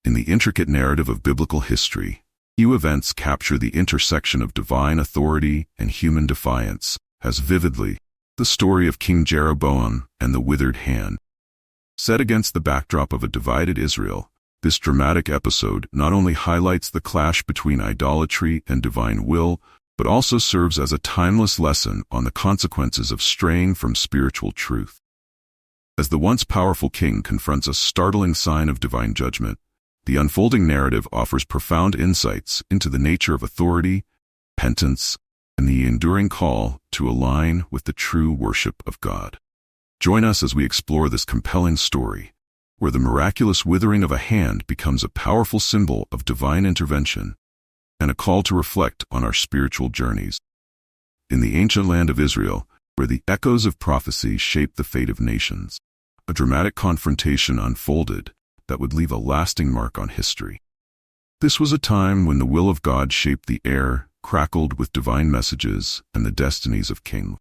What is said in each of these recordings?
In the intricate narrative of biblical history, few events capture the intersection of divine authority and human defiance as vividly. The story of King Jeroboam and the withered hand. Set against the backdrop of a divided Israel, this dramatic episode not only highlights the clash between idolatry and divine will, but also serves as a timeless lesson on the consequences of straying from spiritual truth. As the once powerful king confronts a startling sign of divine judgment, the unfolding narrative offers profound insights into the nature of authority, repentance, and the enduring call to align with the true worship of God. Join us as we explore this compelling story, where the miraculous withering of a hand becomes a powerful symbol of divine intervention and a call to reflect on our spiritual journeys. In the ancient land of Israel, where the echoes of prophecy shaped the fate of nations, a dramatic confrontation unfolded that would leave a lasting mark on history. This was a time when the will of God shaped the air, crackled with divine messages and the destinies of kings.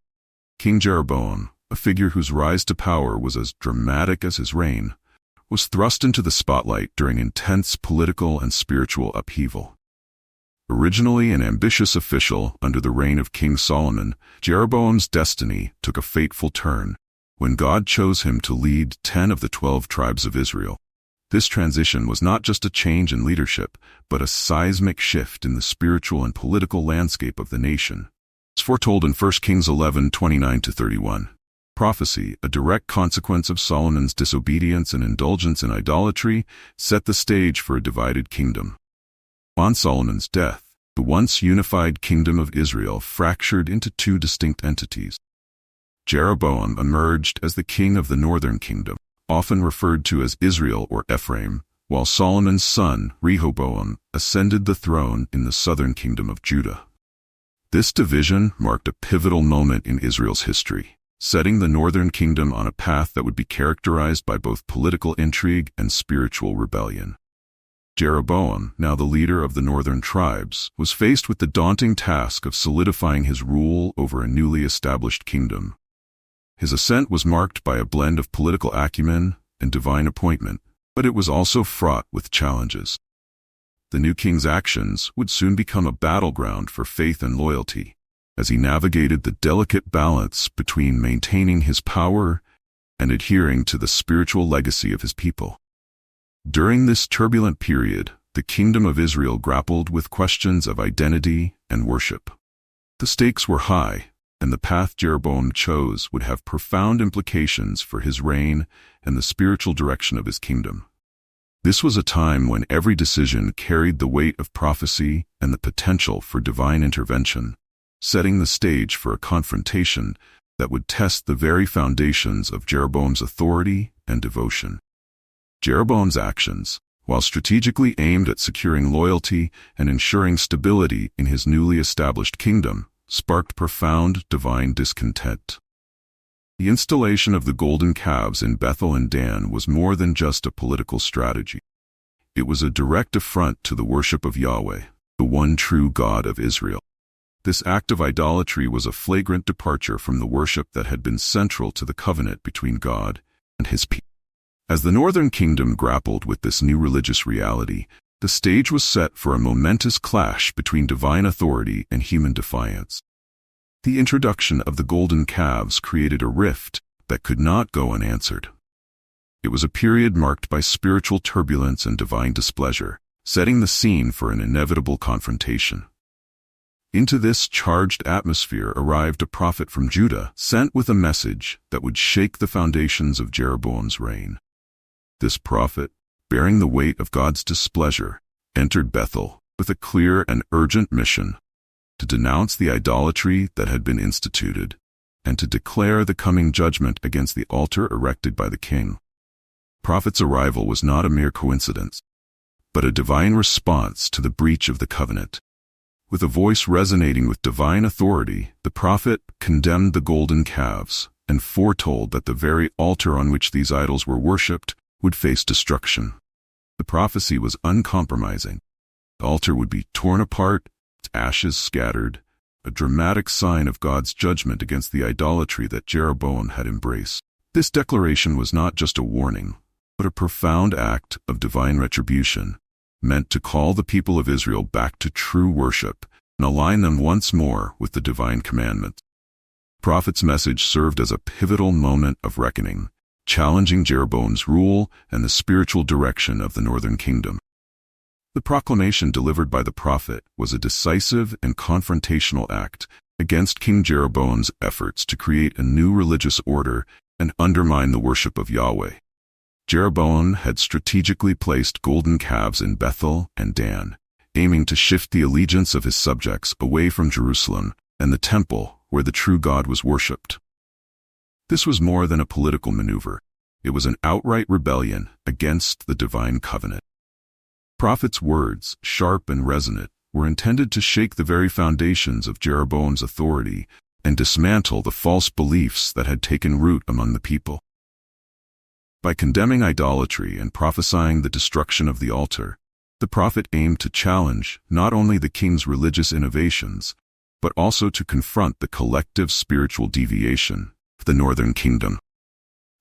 King Jeroboam, a figure whose rise to power was as dramatic as his reign, was thrust into the spotlight during intense political and spiritual upheaval. Originally an ambitious official under the reign of King Solomon, Jeroboam's destiny took a fateful turn when God chose him to lead 10 of the 12 tribes of Israel. This transition was not just a change in leadership, but a seismic shift in the spiritual and political landscape of the nation. It's foretold in 1 Kings 11:29-31. Prophecy, a direct consequence of Solomon's disobedience and indulgence in idolatry, set the stage for a divided kingdom. On Solomon's death, the once unified kingdom of Israel fractured into two distinct entities. Jeroboam emerged as the king of the northern kingdom, often referred to as Israel or Ephraim, while Solomon's son, Rehoboam, ascended the throne in the southern kingdom of Judah. This division marked a pivotal moment in Israel's history, setting the northern kingdom on a path that would be characterized by both political intrigue and spiritual rebellion. Jeroboam, now the leader of the northern tribes, was faced with the daunting task of solidifying his rule over a newly established kingdom. His ascent was marked by a blend of political acumen and divine appointment, but it was also fraught with challenges. The new king's actions would soon become a battleground for faith and loyalty, as he navigated the delicate balance between maintaining his power and adhering to the spiritual legacy of his people. During this turbulent period, the kingdom of Israel grappled with questions of identity and worship. The stakes were high, and the path Jeroboam chose would have profound implications for his reign and the spiritual direction of his kingdom. This was a time when every decision carried the weight of prophecy and the potential for divine intervention, setting the stage for a confrontation that would test the very foundations of Jeroboam's authority and devotion. Jeroboam's actions, while strategically aimed at securing loyalty and ensuring stability in his newly established kingdom, sparked profound divine discontent. The installation of the golden calves in Bethel and Dan was more than just a political strategy. It was a direct affront to the worship of Yahweh, the one true God of Israel. This act of idolatry was a flagrant departure from the worship that had been central to the covenant between God and his people. As the northern kingdom grappled with this new religious reality, the stage was set for a momentous clash between divine authority and human defiance. The introduction of the golden calves created a rift that could not go unanswered. It was a period marked by spiritual turbulence and divine displeasure, setting the scene for an inevitable confrontation. Into this charged atmosphere arrived a prophet from Judah, sent with a message that would shake the foundations of Jeroboam's reign. This prophet, bearing the weight of God's displeasure, entered Bethel with a clear and urgent mission to denounce the idolatry that had been instituted and to declare the coming judgment against the altar erected by the king. The prophet's arrival was not a mere coincidence, but a divine response to the breach of the covenant. With a voice resonating with divine authority, the prophet condemned the golden calves and foretold that the very altar on which these idols were worshipped would face destruction. The prophecy was uncompromising. The altar would be torn apart, its ashes scattered, a dramatic sign of God's judgment against the idolatry that Jeroboam had embraced. This declaration was not just a warning, but a profound act of divine retribution, meant to call the people of Israel back to true worship and align them once more with the divine commandments. The prophet's message served as a pivotal moment of reckoning, challenging Jeroboam's rule and the spiritual direction of the northern kingdom. The proclamation delivered by the prophet was a decisive and confrontational act against King Jeroboam's efforts to create a new religious order and undermine the worship of Yahweh. Jeroboam had strategically placed golden calves in Bethel and Dan, aiming to shift the allegiance of his subjects away from Jerusalem and the temple where the true God was worshipped. This was more than a political maneuver. It was an outright rebellion against the divine covenant. The prophet's words, sharp and resonant, were intended to shake the very foundations of Jeroboam's authority and dismantle the false beliefs that had taken root among the people. By condemning idolatry and prophesying the destruction of the altar, the prophet aimed to challenge not only the king's religious innovations, but also to confront the collective spiritual deviation of the northern kingdom.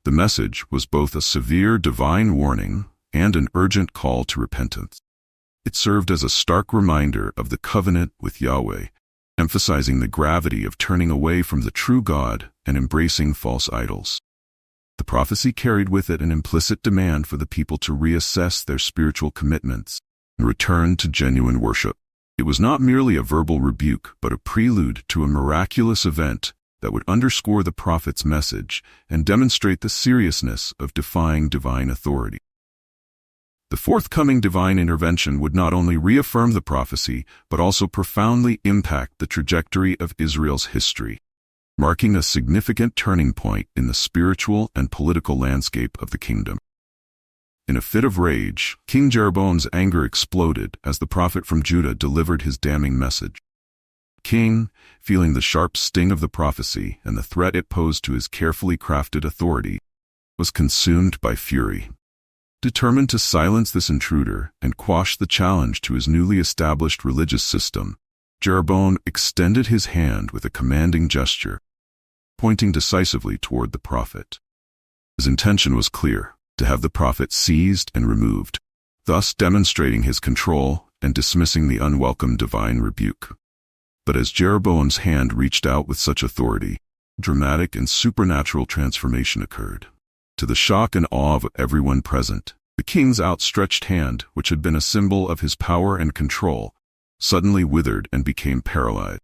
The message was both a severe divine warning and an urgent call to repentance. It served as a stark reminder of the covenant with Yahweh, emphasizing the gravity of turning away from the true God and embracing false idols. The prophecy carried with it an implicit demand for the people to reassess their spiritual commitments and return to genuine worship. It was not merely a verbal rebuke, but a prelude to a miraculous event that would underscore the prophet's message and demonstrate the seriousness of defying divine authority. The forthcoming divine intervention would not only reaffirm the prophecy, but also profoundly impact the trajectory of Israel's history, marking a significant turning point in the spiritual and political landscape of the kingdom. In a fit of rage, King Jeroboam's anger exploded as the prophet from Judah delivered his damning message. The king, feeling the sharp sting of the prophecy and the threat it posed to his carefully crafted authority, was consumed by fury. Determined to silence this intruder and quash the challenge to his newly established religious system, Jeroboam extended his hand with a commanding gesture, pointing decisively toward the prophet. His intention was clear: to have the prophet seized and removed, thus demonstrating his control and dismissing the unwelcome divine rebuke. But as Jeroboam's hand reached out with such authority, dramatic and supernatural transformation occurred. To the shock and awe of everyone present, the king's outstretched hand, which had been a symbol of his power and control, suddenly withered and became paralyzed.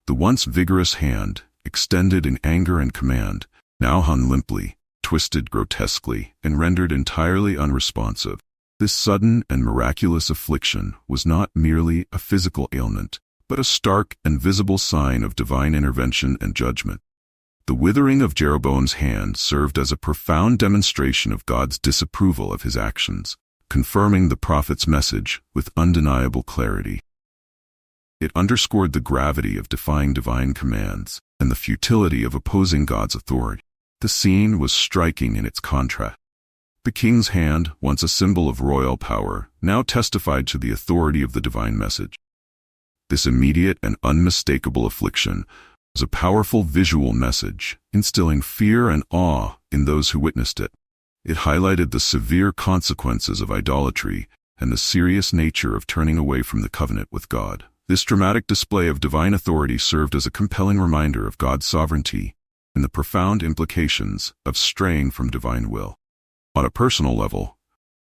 The once vigorous hand, extended in anger and command, now hung limply, twisted grotesquely, and rendered entirely unresponsive. This sudden and miraculous affliction was not merely a physical ailment, but a stark and visible sign of divine intervention and judgment. The withering of Jeroboam's hand served as a profound demonstration of God's disapproval of his actions, confirming the prophet's message with undeniable clarity. It underscored the gravity of defying divine commands and the futility of opposing God's authority. The scene was striking in its contrast. The king's hand, once a symbol of royal power, now testified to the authority of the divine message. This immediate and unmistakable affliction was a powerful visual message, instilling fear and awe in those who witnessed it. It highlighted the severe consequences of idolatry and the serious nature of turning away from the covenant with God. This dramatic display of divine authority served as a compelling reminder of God's sovereignty and the profound implications of straying from divine will. On a personal level,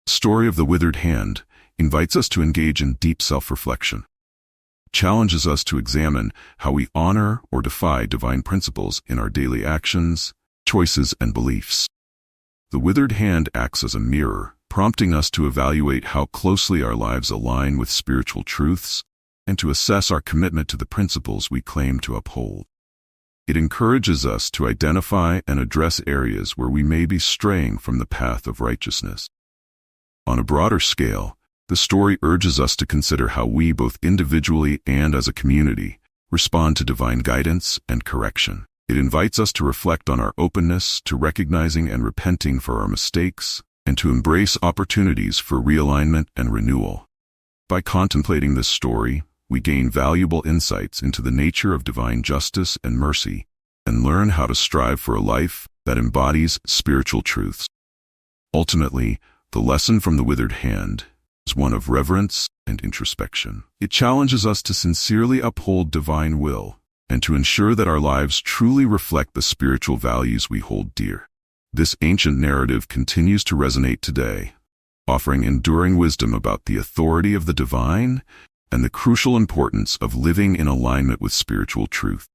the story of the withered hand invites us to engage in deep self-reflection. It challenges us to examine how we honor or defy divine principles in our daily actions, choices, and beliefs. The withered hand acts as a mirror, prompting us to evaluate how closely our lives align with spiritual truths and to assess our commitment to the principles we claim to uphold. It encourages us to identify and address areas where we may be straying from the path of righteousness. On a broader scale, the story urges us to consider how we, both individually and as a community, respond to divine guidance and correction. It invites us to reflect on our openness to recognizing and repenting for our mistakes, and to embrace opportunities for realignment and renewal. By contemplating this story, we gain valuable insights into the nature of divine justice and mercy, and learn how to strive for a life that embodies spiritual truths. Ultimately, the lesson from the withered hand is one of reverence and introspection. It challenges us to sincerely uphold divine will and to ensure that our lives truly reflect the spiritual values we hold dear. This ancient narrative continues to resonate today, offering enduring wisdom about the authority of the divine and the crucial importance of living in alignment with spiritual truth.